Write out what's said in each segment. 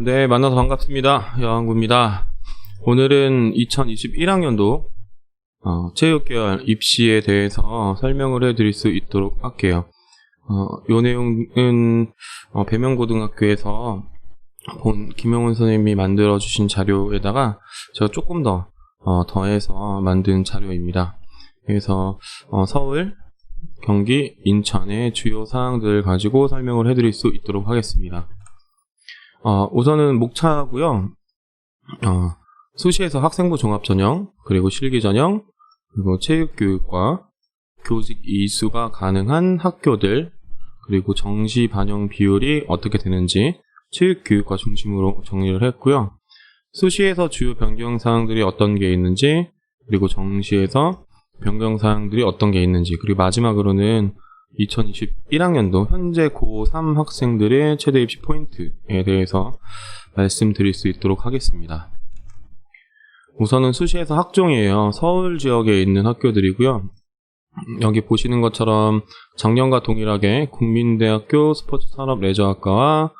네, 만나서 반갑습니다. 여왕구입니다. 오늘은 2021학년도 체육계열 입시에 대해서 설명을 해드릴 수 있도록 할게요. 요 내용은 배명고등학교에서 본 김영훈 선생님이 만들어주신 자료에다가 제가 조금 더 더해서 만든 자료입니다. 그래서 서울, 경기, 인천의 주요 사항들을 가지고 설명을 해드릴 수 있도록 하겠습니다. 우선은 목차고요. 수시에서 학생부 종합전형, 그리고 실기전형, 그리고 체육교육과 교직 이수가 가능한 학교들, 그리고 정시 반영 비율이 어떻게 되는지 체육교육과 중심으로 정리를 했고요. 수시에서 주요 변경사항들이 어떤 게 있는지, 그리고 정시에서 변경사항들이 어떤 게 있는지, 그리고 마지막으로는 2021학년도 현재 고3 학생들의 최대 입시 포인트에 대해서 말씀드릴 수 있도록 하겠습니다. 우선은 수시에서 학종이에요. 서울 지역에 있는 학교들이고요. 여기 보시는 것처럼 작년과 동일하게 국민대학교 스포츠산업레저학과와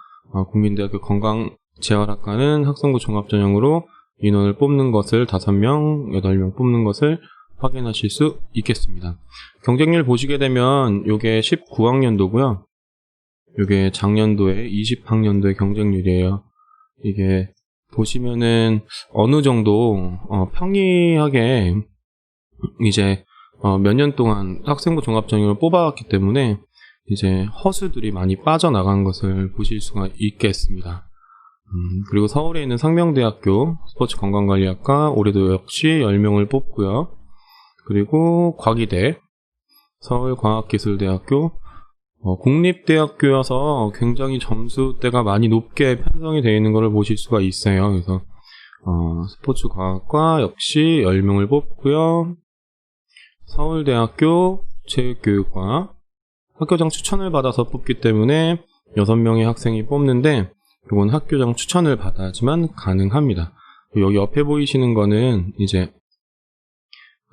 국민대학교 건강재활학과는 학생부 종합전형으로 인원을 뽑는 것을 5명, 8명 뽑는 것을 확인하실 수 있겠습니다. 경쟁률 보시게 되면 요게 19학년도고요. 요게 작년도에 20학년도의 경쟁률이에요. 이게 보시면은 어느 정도 평이하게 이제 몇 년 동안 학생부 종합전형을 뽑아왔기 때문에 이제 허수들이 많이 빠져나간 것을 보실 수가 있겠습니다. 그리고 서울에 있는 상명대학교 스포츠건강관리학과 올해도 역시 10명을 뽑고요. 그리고 과기대, 서울과학기술대학교, 국립대학교여서 굉장히 점수대가 많이 높게 편성이 되어 있는 것을 보실 수가 있어요. 그래서 스포츠과학과 역시 10명을 뽑고요. 서울대학교 체육교육과 학교장 추천을 받아서 뽑기 때문에 6명의 학생이 뽑는데 이건 학교장 추천을 받아야지만 가능합니다. 여기 옆에 보이시는 거는 이제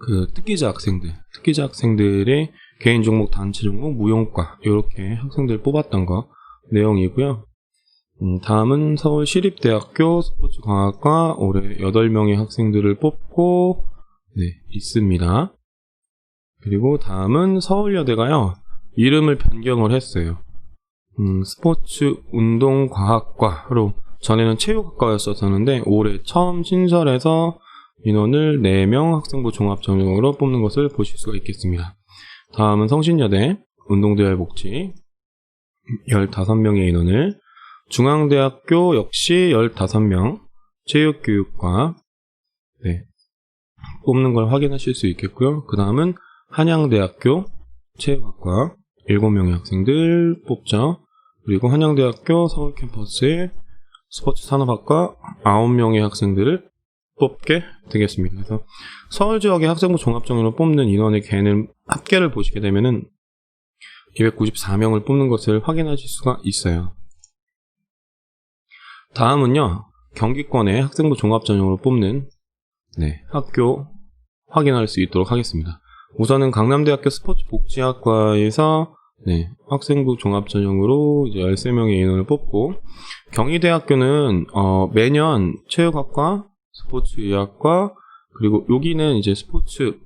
그 특기자 학생들의 개인 종목, 단체 종목, 무용과 이렇게 학생들 뽑았던 거 내용이고요. 다음은 서울시립대학교 스포츠과학과 올해 8명의 학생들을 뽑고 있습니다. 그리고 다음은 서울여대가요. 이름을 변경을 했어요. 스포츠운동과학과로 전에는 체육학과였었는데 올해 처음 신설해서 인원을 4명 학생부 종합전형으로 뽑는 것을 보실 수가 있겠습니다. 다음은 성신여대 운동대활복지 15명의 인원을, 중앙대학교 역시 15명 체육교육과 뽑는 걸 확인하실 수 있겠고요. 그 다음은 한양대학교 체육학과 7명의 학생들 뽑죠. 그리고 한양대학교 서울캠퍼스의 스포츠산업학과 9명의 학생들을 뽑게 되겠습니다. 그래서 서울 지역의 학생부 종합전형으로 뽑는 인원의 합계를 보시게 되면은 294명을 뽑는 것을 확인하실 수가 있어요. 다음은요, 경기권의 학생부 종합전형으로 뽑는 학교 확인할 수 있도록 하겠습니다. 우선은 강남대학교 스포츠복지학과에서 학생부 종합전형으로 이제 13명의 인원을 뽑고, 경희대학교는 매년 체육학과, 스포츠의학과, 그리고 여기는 이제 스포츠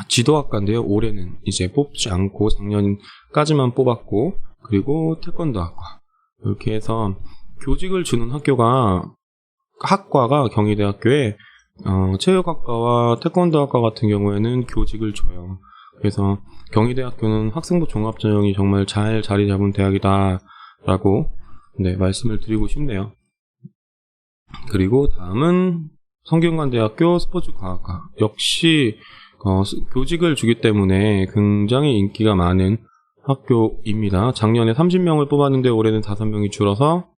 지도학과인데요. 올해는 이제 뽑지 않고 작년까지만 뽑았고, 그리고 태권도학과 이렇게 해서 교직을 주는 학과가 경희대학교에 체육학과와 태권도학과 같은 경우에는 교직을 줘요. 그래서 경희대학교는 학생부 종합전형이 정말 잘 자리 잡은 대학이다 라고 말씀을 드리고 싶네요. 그리고 다음은 성균관대학교 스포츠과학과 역시 교직을 주기 때문에 굉장히 인기가 많은 학교입니다. 작년에 30명을 뽑았는데 올해는 5명이 줄어서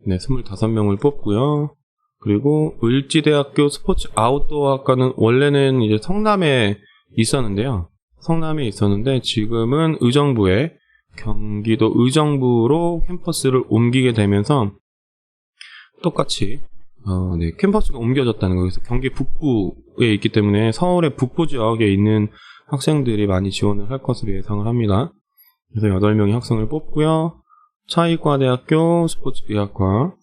25명을 뽑고요. 그리고 을지대학교 스포츠 아웃도어 학과는 원래는 이제 성남에 있었는데 지금은 경기도 의정부로 캠퍼스를 옮기게 되면서 똑같이 캠퍼스가 옮겨졌다는 거예요. 그래서 경기 북부에 있기 때문에 서울의 북부 지역에 있는 학생들이 많이 지원을 할 것으로 예상을 합니다. 그래서 8명의 학생을 뽑고요. 차이과대학교 스포츠의학과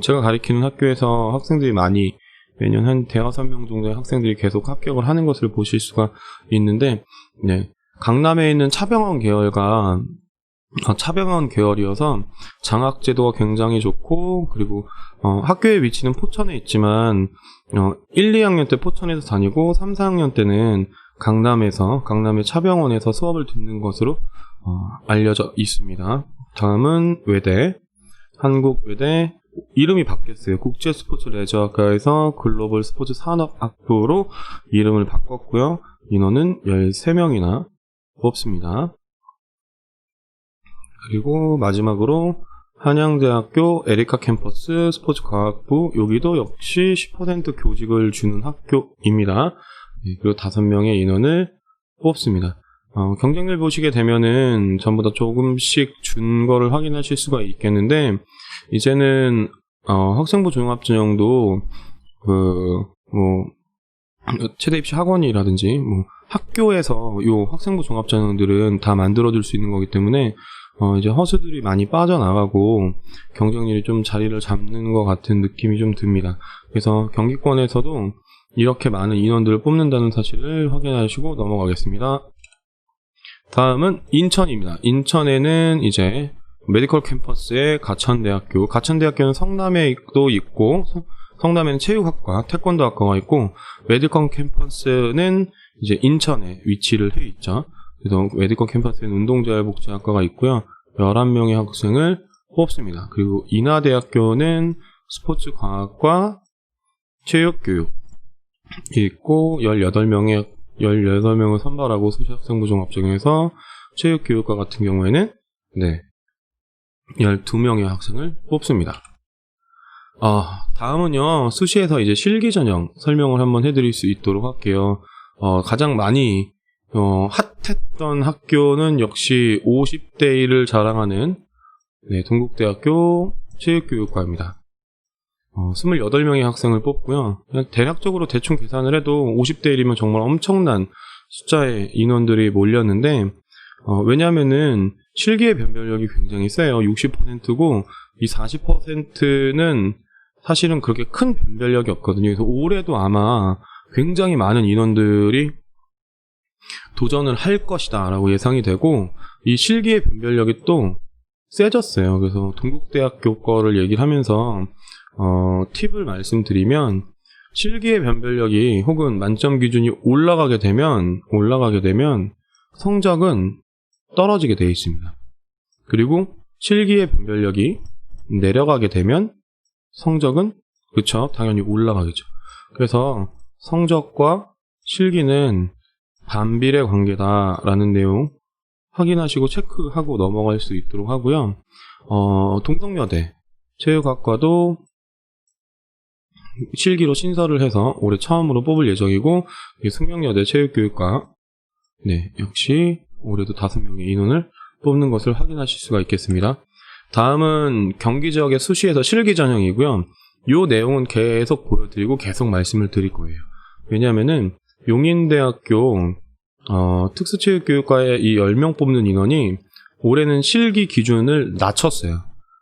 제가 가리키는 학교에서 학생들이 많이 매년 한 대여섯 명 정도의 학생들이 계속 합격을 하는 것을 보실 수가 있는데, 네, 강남에 있는 차병원 계열이어서 장학 제도가 굉장히 좋고, 그리고 학교의 위치는 포천에 있지만 1, 2학년 때 포천에서 다니고 3, 4학년 때는 강남의 차병원에서 수업을 듣는 것으로 알려져 있습니다. 다음은 외대, 한국외대. 이름이 바뀌었어요. 국제스포츠레저학과에서 글로벌 스포츠 산업학부로 이름을 바꿨고요. 인원은 13명이나 뽑습니다. 그리고 마지막으로 한양대학교 에리카 캠퍼스 스포츠과학부, 여기도 역시 10% 교직을 주는 학교입니다. 그리고 5명의 인원을 뽑습니다. 경쟁률 보시게 되면은 전부 다 조금씩 준 거를 확인하실 수가 있겠는데, 이제는 학생부 종합전형도 최대 입시 학원이라든지 학교에서 요 학생부 종합전형들은 다 만들어줄 수 있는 거기 때문에 이제 허수들이 많이 빠져나가고 경쟁률이 좀 자리를 잡는 것 같은 느낌이 좀 듭니다. 그래서 경기권에서도 이렇게 많은 인원들을 뽑는다는 사실을 확인하시고 넘어가겠습니다. 다음은 인천입니다. 인천에는 이제 메디컬 캠퍼스의 가천대학교는 성남에도 있고, 성남에는 체육학과, 태권도학과가 있고, 메디컬 캠퍼스는 이제 인천에 위치를 해 있죠. 그래서 메디컬 캠퍼스에는 운동자율복지학과가 있고요. 11명의 학생을 뽑습니다. 그리고 인하대학교는 스포츠과학과 체육교육이 있고, 18명을 선발하고 수시학생부 종합전형에서 체육교육과 같은 경우에는 12명의 학생을 뽑습니다. 다음은요, 수시에서 이제 실기전형 설명을 한번 해드릴 수 있도록 할게요. 가장 많이 핫했던 학교는 역시 50대 1을 자랑하는 동국대학교 체육교육과입니다. 28명의 학생을 뽑고요. 그냥 대략적으로 대충 계산을 해도 50대 1이면 정말 엄청난 숫자의 인원들이 몰렸는데, 왜냐면은 실기의 변별력이 굉장히 세요. 60%고 이 40%는 사실은 그렇게 큰 변별력이 없거든요. 그래서 올해도 아마 굉장히 많은 인원들이 도전을 할 것이다 라고 예상이 되고, 이 실기의 변별력이 또 세졌어요. 그래서 동국대학교 거를 얘기를 하면서 팁을 말씀드리면, 실기의 변별력이 혹은 만점 기준이 올라가게 되면 성적은 떨어지게 되어 있습니다. 그리고 실기의 변별력이 내려가게 되면 성적은 당연히 올라가겠죠. 그래서 성적과 실기는 반비례 관계다라는 내용 확인하시고 체크하고 넘어갈 수 있도록 하고요. 동성여대 체육학과도 실기로 신설을 해서 올해 처음으로 뽑을 예정이고, 숙명여대 체육교육과 역시 올해도 5명의 인원을 뽑는 것을 확인하실 수가 있겠습니다. 다음은 경기 지역의 수시에서 실기 전형이고요. 이 내용은 계속 보여드리고 계속 말씀을 드릴 거예요. 왜냐하면은 용인대학교 특수체육교육과의 이 10명 뽑는 인원이 올해는 실기 기준을 낮췄어요.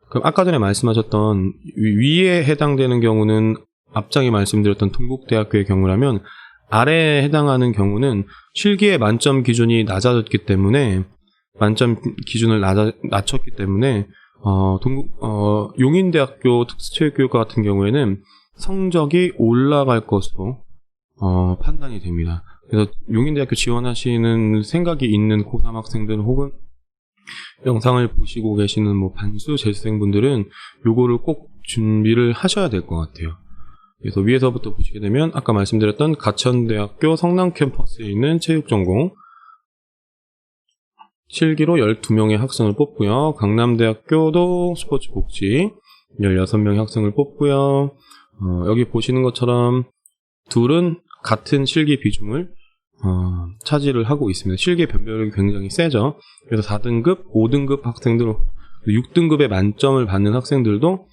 그럼 아까 전에 말씀하셨던 위에 해당되는 경우는 앞장에 말씀드렸던 동국대학교의 경우라면, 아래에 해당하는 경우는 실기의 만점 기준이 낮아졌기 때문에, 만점 기준을 낮췄기 때문에 용인대학교 특수체육교육과 같은 경우에는 성적이 올라갈 것으로 판단이 됩니다. 그래서 용인대학교 지원하시는 생각이 있는 고3 학생들 혹은 영상을 보시고 계시는 반수 재수생분들은 요거를 꼭 준비를 하셔야 될 것 같아요. 그래서 위에서부터 보시게 되면 아까 말씀드렸던 가천대학교 성남 캠퍼스에 있는 체육전공 실기로 12명의 학생을 뽑고요. 강남대학교도 스포츠복지 16명의 학생을 뽑고요. 여기 보시는 것처럼 둘은 같은 실기 비중을 차지를 하고 있습니다. 실기 변별력이 굉장히 세죠. 그래서 4등급, 5등급 학생들, 6등급의 만점을 받는 학생들도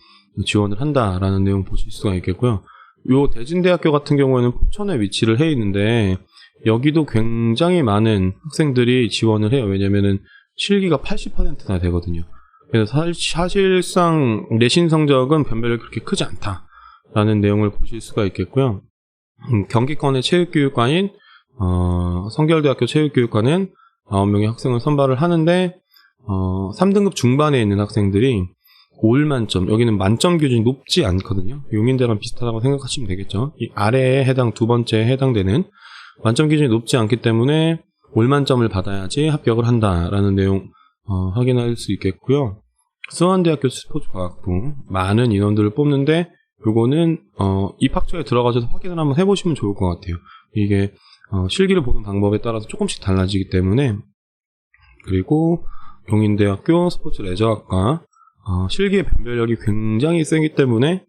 지원을 한다라는 내용 보실 수가 있겠고요. 요 대진대학교 같은 경우에는 포천에 위치를 해 있는데, 여기도 굉장히 많은 학생들이 지원을 해요. 왜냐면은 실기가 80%나 되거든요. 그래서 사실상 내신 성적은 변별력이 그렇게 크지 않다라는 내용을 보실 수가 있겠고요. 경기권의 체육교육과인 성결대학교 체육교육과는 9명의 학생을 선발을 하는데 3등급 중반에 있는 학생들이 올 만점, 여기는 만점 기준이 높지 않거든요. 용인대랑 비슷하다고 생각하시면 되겠죠. 이 아래에 해당 두 번째에 해당되는 만점 기준이 높지 않기 때문에 올 만점을 받아야지 합격을 한다라는 내용 확인할 수 있겠고요. 수원대학교 스포츠과학부 많은 인원들을 뽑는데 요거는 입학처에 들어가셔서 확인을 한번 해보시면 좋을 것 같아요. 이게 실기를 보는 방법에 따라서 조금씩 달라지기 때문에. 그리고 용인대학교 스포츠 레저학과 실기의 변별력이 굉장히 세기 때문에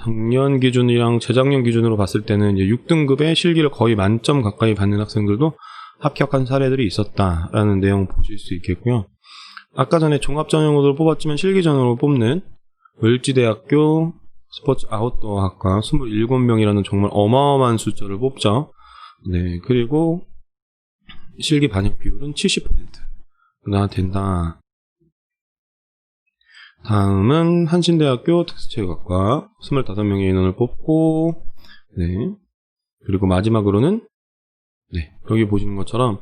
작년 기준이랑 재작년 기준으로 봤을 때는 이제 6등급의 실기를 거의 만점 가까이 받는 학생들도 합격한 사례들이 있었다라는 내용 보실 수 있겠고요. 아까 전에 종합전형으로 뽑았지만 실기 전형으로 뽑는 을지대학교 스포츠 아웃도어 학과 27명이라는 정말 어마어마한 숫자를 뽑죠. 네, 그리고 실기 반영 비율은 70%가 된다. 다음은 한신대학교 특수체육학과 25명의 인원을 뽑고, 네, 그리고 마지막으로는 네, 여기 보시는 것처럼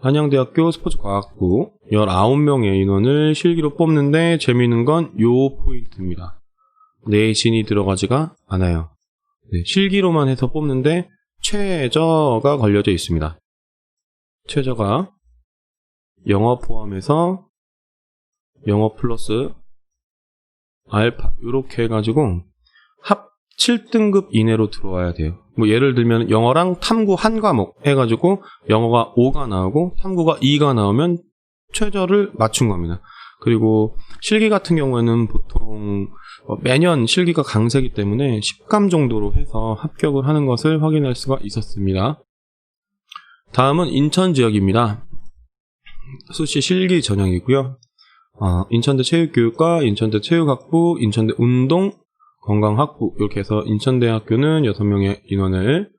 한양대학교 스포츠과학부 19명의 인원을 실기로 뽑는데 재미있는 건 요 포인트입니다. 내신이 들어가지가 않아요. 네, 실기로만 해서 뽑는데 최저가 걸려져 있습니다. 최저가 영어 포함해서 영어 플러스 알파 이렇게 해가지고 합 7등급 이내로 들어와야 돼요. 뭐 예를 들면 영어랑 탐구 한 과목 해가지고 영어가 5가 나오고 탐구가 2가 나오면 최저를 맞춘 겁니다. 그리고 실기 같은 경우에는 보통 매년 실기가 강세이기 때문에 10감 정도로 해서 합격을 하는 것을 확인할 수가 있었습니다. 다음은 인천 지역입니다. 수시 실기 전형이고요. 인천대 체육교육과, 인천대 체육학부, 인천대 운동, 건강학부 이렇게 해서 인천대학교는 6명의 인원을,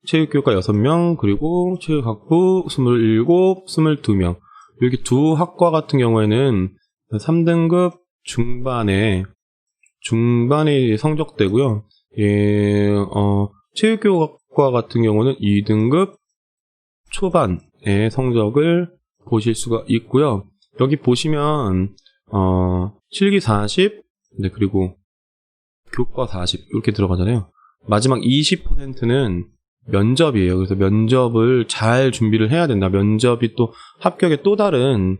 체육교육과 6명, 그리고 체육학부 27, 22명 이렇게 두 학과 같은 경우에는 3등급 중반에 성적되고요. 체육교육학과 같은 경우는 2등급 초반의 성적을 보실 수가 있고요. 여기 보시면 실기 40, 네, 그리고 교과 40 이렇게 들어가잖아요. 마지막 20%는 면접이에요. 그래서 면접을 잘 준비를 해야 된다. 면접이 또 합격의 또 다른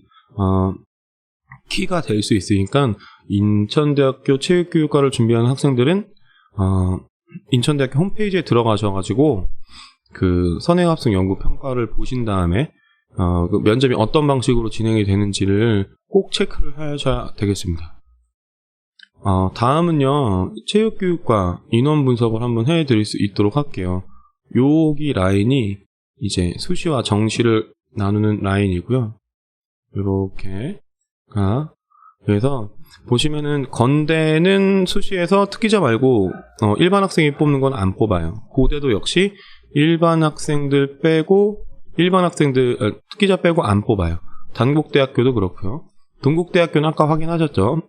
키가 될 수 있으니까 인천대학교 체육교육과를 준비하는 학생들은 인천대학교 홈페이지에 들어가셔가지고 그 선행학습 연구 평가를 보신 다음에 그 면접이 어떤 방식으로 진행이 되는지를 꼭 체크를 하셔야 되겠습니다. 다음은요, 체육교육과 인원 분석을 한번 해드릴 수 있도록 할게요. 여기 라인이 이제 수시와 정시를 나누는 라인이고요. 이렇게. 그래서 보시면은 건대는 수시에서 특기자 말고 일반 학생이 뽑는 건 안 뽑아요. 고대도 역시 일반 학생들 빼고 특기자 빼고 안 뽑아요. 단국대학교도 그렇고요. 동국대학교는 아까 확인하셨죠?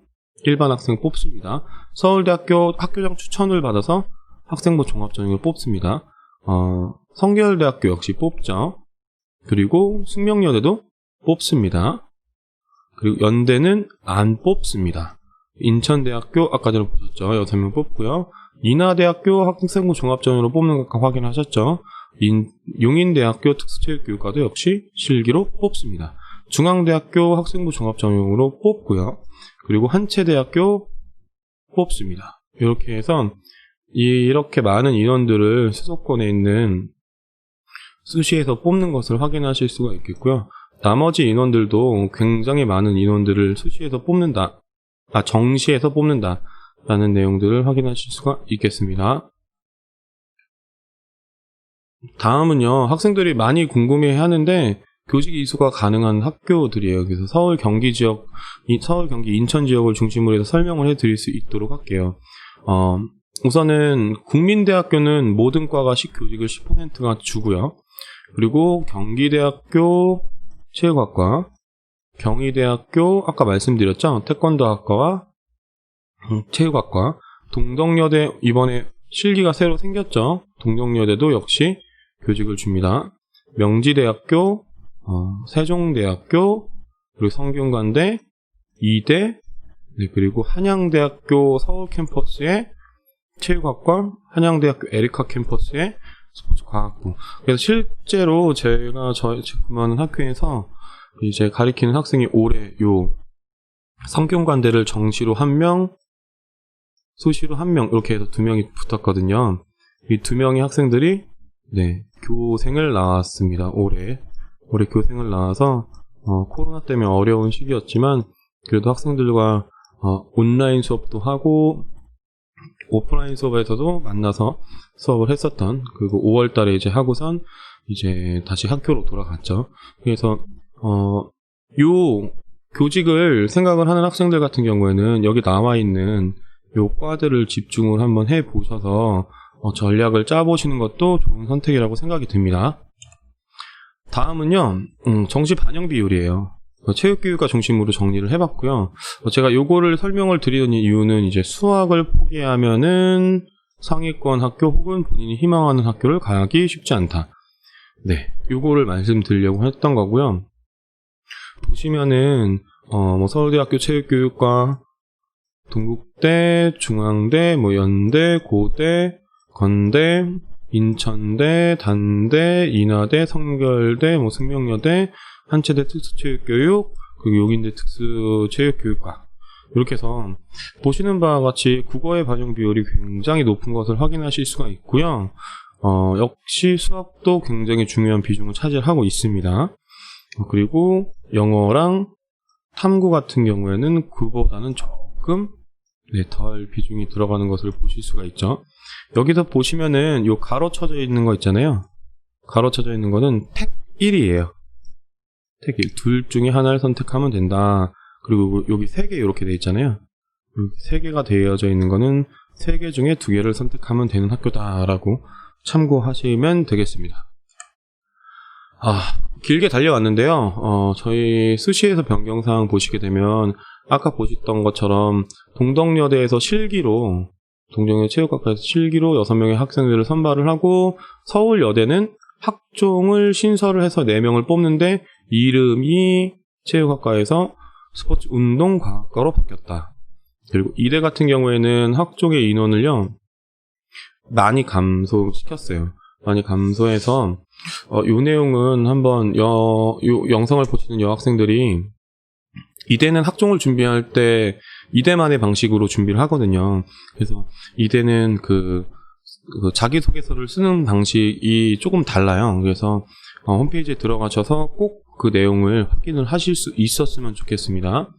일반 학생 뽑습니다. 서울대학교 학교장 추천을 받아서 학생부 종합전형을 뽑습니다. 성결대학교 역시 뽑죠. 그리고 숙명여대도 뽑습니다. 그리고 연대는 안 뽑습니다. 인천대학교 아까 전에 보셨죠? 6명 뽑고요. 인하대학교 학생부 종합전형으로 뽑는 거 아까 확인하셨죠? 용인대학교 특수체육교육과도 역시 실기로 뽑습니다. 중앙대학교 학생부 종합전형으로 뽑고요. 그리고 한체대학교 뽑습니다. 이렇게 해서 이렇게 많은 인원들을 수도권에 있는 수시에서 뽑는 것을 확인하실 수가 있겠고요. 나머지 인원들도 굉장히 많은 인원들을 수시에서 뽑는다, 정시에서 뽑는다 라는 내용들을 확인하실 수가 있겠습니다. 다음은요, 학생들이 많이 궁금해 하는데 교직 이수가 가능한 학교들이에요. 그래서 서울 경기 인천 지역을 중심으로 해서 설명을 해드릴 수 있도록 할게요. 우선은 국민대학교는 모든 과가 교직을 10%가 주고요. 그리고 경기대학교 체육학과, 경희대학교 아까 말씀드렸죠? 태권도학과와 체육학과, 동덕여대 이번에 실기가 새로 생겼죠? 동덕여대도 역시 교직을 줍니다. 명지대학교, 세종대학교, 그리고 성균관대, 이대, 네, 그리고 한양대학교 서울 캠퍼스의 체육학과, 한양대학교 에리카 캠퍼스의 스포츠과학부. 그래서 실제로 제가 근무하는 학교에서 이제 가리키는 학생이 올해 요 성균관대를 정시로 1명, 수시로 1명 이렇게 해서 2명이 붙었거든요. 이 2명의 학생들이 네, 교생을 나왔습니다. 올해 교생을 나와서 코로나 때문에 어려운 시기였지만 그래도 학생들과 온라인 수업도 하고 오프라인 수업에서도 만나서 수업을 했었던, 그리고 5월 달에 이제 하고선 이제 다시 학교로 돌아갔죠. 그래서 요 교직을 생각을 하는 학생들 같은 경우에는 여기 나와 있는 요 과들을 집중을 한번 해 보셔서 전략을 짜 보시는 것도 좋은 선택이라고 생각이 듭니다. 다음은요, 정시 반영 비율이에요. 체육교육과 중심으로 정리를 해봤고요. 제가 요거를 설명을 드리는 이유는 이제 수학을 포기하면은 상위권 학교 혹은 본인이 희망하는 학교를 가기 쉽지 않다. 네, 요거를 말씀드리려고 했던 거고요. 보시면은 서울대학교 체육교육과, 동국대, 중앙대, 연대, 고대, 건대, 인천대, 단대, 인하대, 성결대, 승명여대, 한체대 특수체육교육, 그리고 용인대 특수체육교육과, 이렇게 해서 보시는 바와 같이 국어의 반영 비율이 굉장히 높은 것을 확인하실 수가 있고요. 역시 수학도 굉장히 중요한 비중을 차지하고 있습니다. 그리고 영어랑 탐구 같은 경우에는 그보다는 조금 덜 비중이 들어가는 것을 보실 수가 있죠. 여기서 보시면은 요 가로쳐져 있는 거 있잖아요. 가로쳐져 있는 거는 택 1이에요. 택 1. 둘 중에 하나를 선택하면 된다. 그리고 여기 3개 이렇게 돼 있잖아요. 3개가 되어져 있는 거는 3개 중에 2개를 선택하면 되는 학교다라고 참고하시면 되겠습니다. 길게 달려왔는데요. 저희 수시에서 변경사항 보시게 되면 아까 보셨던 것처럼 동덕여대에서 실기로, 동덕여대 체육학과에서 실기로 6명의 학생들을 선발을 하고, 서울여대는 학종을 신설을 해서 4명을 뽑는데 이름이 체육학과에서 스포츠 운동과학과로 바뀌었다. 그리고 이대 같은 경우에는 학종의 인원을요 많이 감소시켰어요. 많이 감소해서 요 내용은 한번 요 영상을 보시는 여학생들이, 이대는 학종을 준비할 때 이대만의 방식으로 준비를 하거든요. 그래서 이대는 그 자기소개서를 쓰는 방식이 조금 달라요. 그래서 홈페이지에 들어가셔서 꼭 그 내용을 확인을 하실 수 있었으면 좋겠습니다.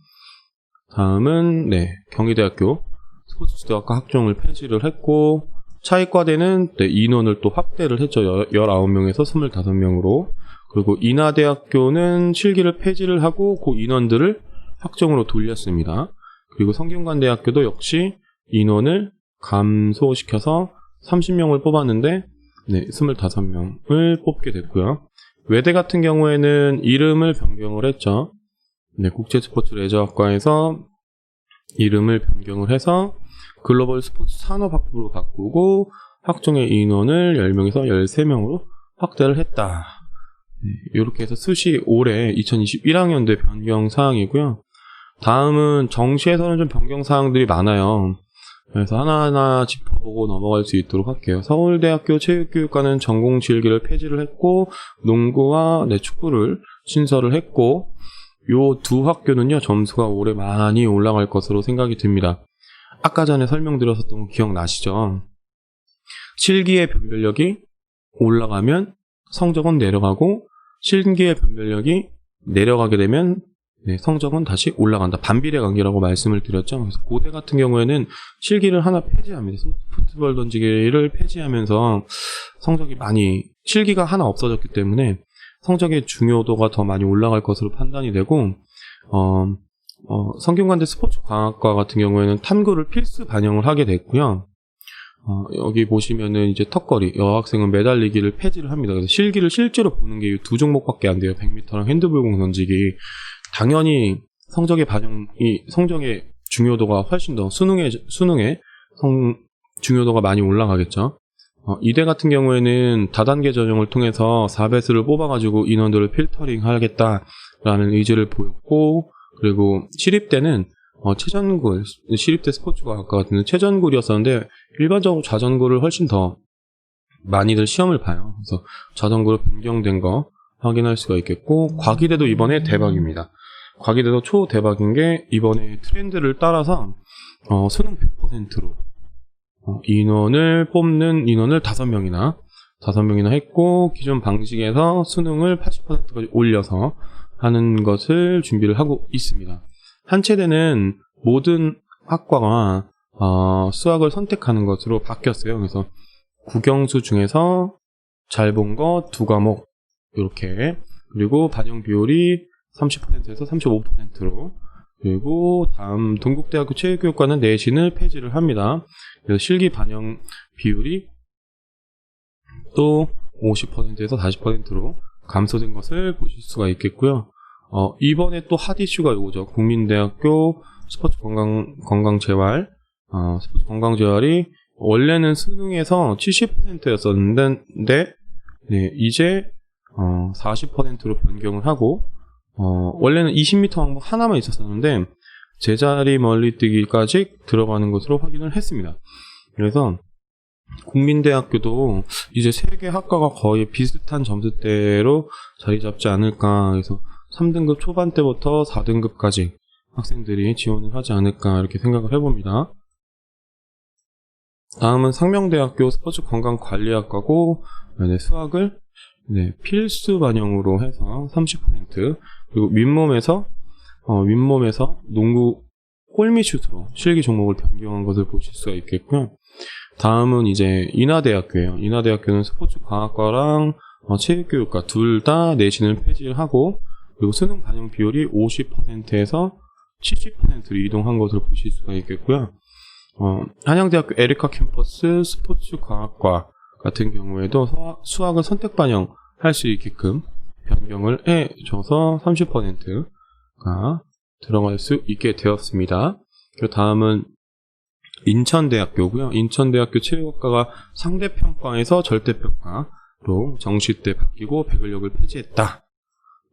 다음은 경희대학교 스포츠지도학과 학종을 폐지를 했고, 차이과대는 인원을 또 확대를 했죠. 19명에서 25명으로. 그리고 인하대학교는 실기를 폐지를 하고 그 인원들을 학종으로 돌렸습니다. 그리고 성균관대학교도 역시 인원을 감소시켜서 30명을 뽑았는데 25명을 뽑게 됐고요. 외대 같은 경우에는 이름을 변경을 했죠. 국제스포츠레저학과에서 이름을 변경을 해서 글로벌 스포츠 산업학부로 바꾸고 학종의 인원을 10명에서 13명으로 확대를 했다. 이렇게 해서 수시 올해 2021학년도의 변경사항이고요. 다음은 정시에서는 좀 변경사항들이 많아요. 그래서 하나하나 짚어보고 넘어갈 수 있도록 할게요. 서울대학교 체육교육과는 전공 실기를 폐지를 했고, 농구와 축구를 신설을 했고, 요 두 학교는요 점수가 올해 많이 올라갈 것으로 생각이 듭니다. 아까 전에 설명드렸었던 거 기억나시죠? 실기의 변별력이 올라가면 성적은 내려가고, 실기의 변별력이 내려가게 되면 성적은 다시 올라간다. 반비례 관계라고 말씀을 드렸죠. 그래서 고대 같은 경우에는 실기를 하나 폐지합니다. 풋볼 던지기를 폐지하면서 성적이 많이, 실기가 하나 없어졌기 때문에 성적의 중요도가 더 많이 올라갈 것으로 판단이 되고, 성균관대 스포츠과학과 같은 경우에는 탐구를 필수 반영을 하게 됐고요. 여기 보시면은 이제 턱걸이, 여학생은 매달리기를 폐지를 합니다. 그래서 실기를 실제로 보는 게 두 종목밖에 안 돼요. 100m랑 핸드볼공 던지기. 당연히 성적의 중요도가 훨씬 더 수능의 중요도가 많이 올라가겠죠. 이대 같은 경우에는 다단계 전형을 통해서 4배수를 뽑아가지고 인원들을 필터링 하겠다라는 의지를 보였고, 그리고 시립대는 최전굴, 시립대 스포츠과학과 같은 최전굴이었었는데 일반적으로 좌전굴을 훨씬 더 많이들 시험을 봐요. 그래서 좌전굴로 변경된 거 확인할 수가 있겠고, 과기대도 이번에 대박입니다. 과기대도 초대박인 게 이번에 트렌드를 따라서 수능 100%로 인원을 뽑는 인원을 5명이나 했고, 기존 방식에서 수능을 80%까지 올려서 하는 것을 준비를 하고 있습니다. 한 체대는 모든 학과가 수학을 선택하는 것으로 바뀌었어요. 그래서 국영수 중에서 잘 본 거 2과목 이렇게, 그리고 반영 비율이 30%에서 35%로, 그리고 다음 동국대학교 체육교육과는 내신을 폐지를 합니다. 그래서 실기 반영 비율이 또 50%에서 40%로 감소된 것을 보실 수가 있겠고요. 이번에 또 핫 이슈가 이거죠. 국민대학교 스포츠 건강재활, 스포츠 건강재활이 원래는 수능에서 70%였었는데, 네, 이제 40%로 변경을 하고, 원래는 20m 항목 하나만 있었었는데 제자리 멀리뛰기까지 들어가는 것으로 확인을 했습니다. 그래서 국민대학교도 이제 3개 학과가 거의 비슷한 점수대로 자리 잡지 않을까, 그래서 3등급 초반대부터 4등급까지 학생들이 지원을 하지 않을까 이렇게 생각을 해봅니다. 다음은 상명대학교 스포츠건강관리학과고, 수학을 필수 반영으로 해서 30%, 그리고 윗몸에서 농구 골밑슛으로 실기 종목을 변경한 것을 보실 수가 있겠고요. 다음은 이제 인하대학교예요. 인하대학교는 스포츠과학과랑 체육교육과 둘 다 내신을 폐지하고, 그리고 수능 반영 비율이 50%에서 70%로 이동한 것을 보실 수가 있겠고요. 한양대학교 에리카 캠퍼스 스포츠과학과 같은 경우에도 수학을 선택 반영할 수 있게끔 변경을 해줘서 30%가 들어갈 수 있게 되었습니다. 그 다음은 인천대학교고요. 인천대학교 체육학과가 상대평가에서 절대평가로 정시때 바뀌고 백을력을 폐지했다.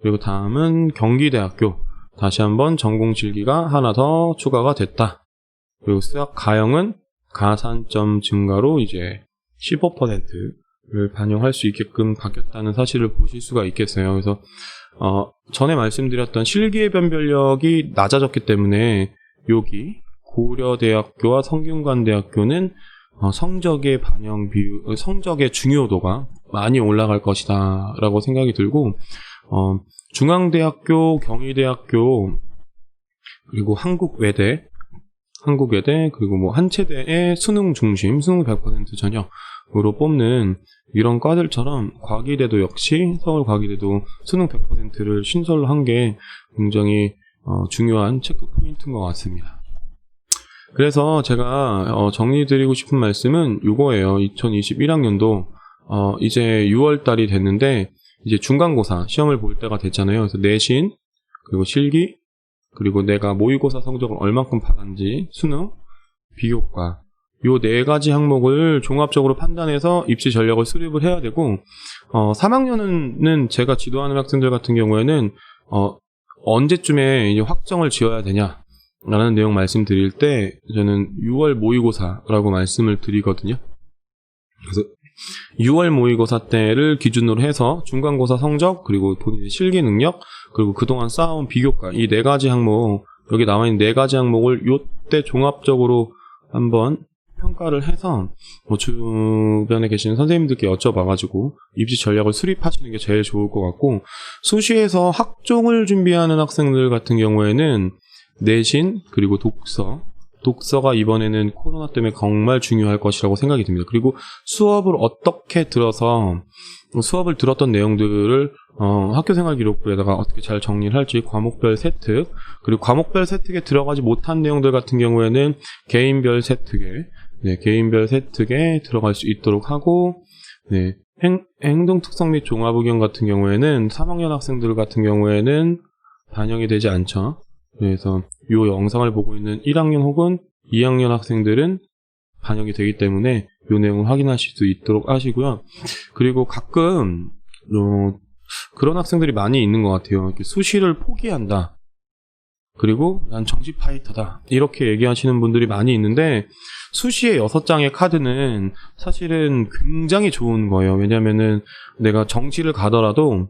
그리고 다음은 경기대학교, 다시 한번 전공실기가 하나 더 추가가 됐다. 그리고 수학 가형은 가산점 증가로 이제 15%를 반영할 수 있게끔 바뀌었다는 사실을 보실 수가 있겠어요. 그래서 전에 말씀드렸던 실기의 변별력이 낮아졌기 때문에 여기 고려대학교와 성균관대학교는 성적의 반영 비율, 성적의 중요도가 많이 올라갈 것이다 라고 생각이 들고, 중앙대학교, 경희대학교, 그리고 한국외대, 그리고 한체대의 수능 중심, 수능 100% 전형으로 뽑는 이런 과들처럼 과기대도 역시, 서울과기대도 수능 100%를 신설로 한 게 굉장히 중요한 체크 포인트인 것 같습니다. 그래서 제가 정리드리고 싶은 말씀은 이거예요. 2021학년도 이제 6월달이 됐는데 이제 중간고사 시험을 볼 때가 됐잖아요. 그래서 내신, 그리고 실기, 그리고 내가 모의고사 성적을 얼만큼 받았는지, 수능, 비교과, 요 4가지 항목을 종합적으로 판단해서 입시 전략을 수립을 해야 되고, 3학년은 제가 지도하는 학생들 같은 경우에는 언제쯤에 이제 확정을 지어야 되냐 라는 내용 말씀드릴 때 저는 6월 모의고사라고 말씀을 드리거든요. 그래서 6월 모의고사 때를 기준으로 해서 중간고사 성적, 그리고 본인의 실기 능력, 그리고 그동안 쌓아온 비교과, 이 4가지 항목, 여기 나와 있는 4가지 항목을 요때 종합적으로 한번 평가를 해서 주변에 계시는 선생님들께 여쭤봐가지고 입시 전략을 수립하시는 게 제일 좋을 것 같고, 수시에서 학종을 준비하는 학생들 같은 경우에는 내신, 그리고 독서가 이번에는 코로나 때문에 정말 중요할 것이라고 생각이 듭니다. 그리고 수업을 어떻게 들어서 수업을 들었던 내용들을 학교생활 기록부에다가 어떻게 잘 정리를 할지, 과목별 세특, 그리고 과목별 세특에 들어가지 못한 내용들 같은 경우에는 개인별 세특에 들어갈 수 있도록 하고, 행동 특성 및 종합 의견 같은 경우에는 3학년 학생들 같은 경우에는 반영이 되지 않죠. 그래서 이 영상을 보고 있는 1학년 혹은 2학년 학생들은 반영이 되기 때문에 이 내용을 확인하실 수 있도록 하시고요. 그리고 가끔 그런 학생들이 많이 있는 것 같아요. 이렇게 수시를 포기한다. 그리고 난 정시 파이터다. 이렇게 얘기하시는 분들이 많이 있는데 수시의 6장의 카드는 사실은 굉장히 좋은 거예요. 왜냐면은 내가 정시를 가더라도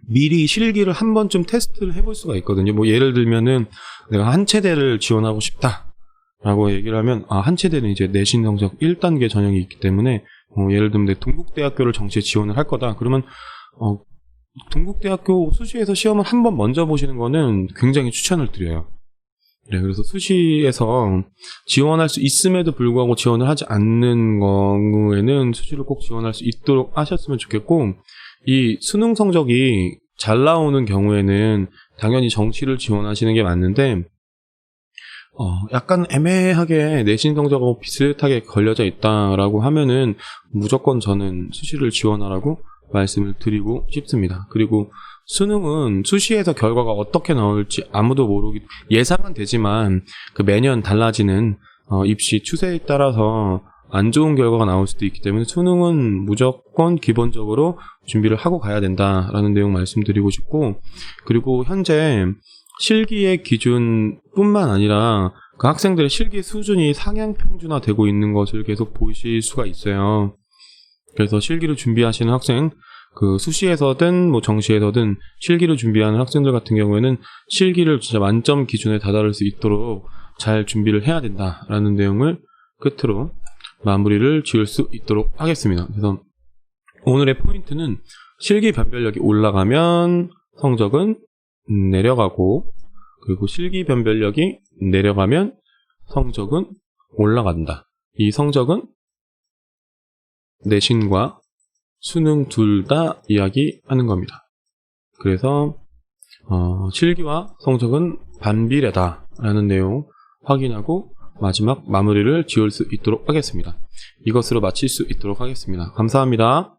미리 실기를 한 번쯤 테스트를 해볼 수가 있거든요. 뭐 예를 들면은 내가 한체대를 지원하고 싶다 라고 얘기를 하면 한체대는 이제 내신 성적 1단계 전형이 있기 때문에 예를 들면 내가 동국대학교를 정시에 지원을 할 거다. 그러면 동국대학교 수시에서 시험을 한 번 먼저 보시는 거는 굉장히 추천을 드려요. 네, 그래서 수시에서 지원할 수 있음에도 불구하고 지원을 하지 않는 경우에는 수시를 꼭 지원할 수 있도록 하셨으면 좋겠고, 이 수능 성적이 잘 나오는 경우에는 당연히 정시를 지원하시는 게 맞는데 약간 애매하게 내신 성적하고 비슷하게 걸려져 있다라고 하면은 무조건 저는 수시를 지원하라고 말씀을 드리고 싶습니다. 그리고 수능은 수시에서 결과가 어떻게 나올지 아무도 모르기, 예상은 되지만 그 매년 달라지는 입시 추세에 따라서 안 좋은 결과가 나올 수도 있기 때문에 수능은 무조건 기본적으로 준비를 하고 가야 된다라는 내용 말씀드리고 싶고, 그리고 현재 실기의 기준뿐만 아니라 그 학생들의 실기 수준이 상향 평준화되고 있는 것을 계속 보실 수가 있어요. 그래서 실기를 준비하시는 학생, 그 수시에서든 뭐 정시에서든 실기를 준비하는 학생들 같은 경우에는 실기를 진짜 만점 기준에 다다를 수 있도록 잘 준비를 해야 된다라는 내용을 끝으로 마무리를 지을 수 있도록 하겠습니다. 그래서 오늘의 포인트는 실기 변별력이 올라가면 성적은 내려가고, 그리고 실기 변별력이 내려가면 성적은 올라간다. 이 성적은 내신과 수능 둘 다 이야기하는 겁니다. 그래서 실기와 성적은 반비례다라는 내용 확인하고 마지막 마무리를 지을 수 있도록 하겠습니다. 이것으로 마칠 수 있도록 하겠습니다. 감사합니다.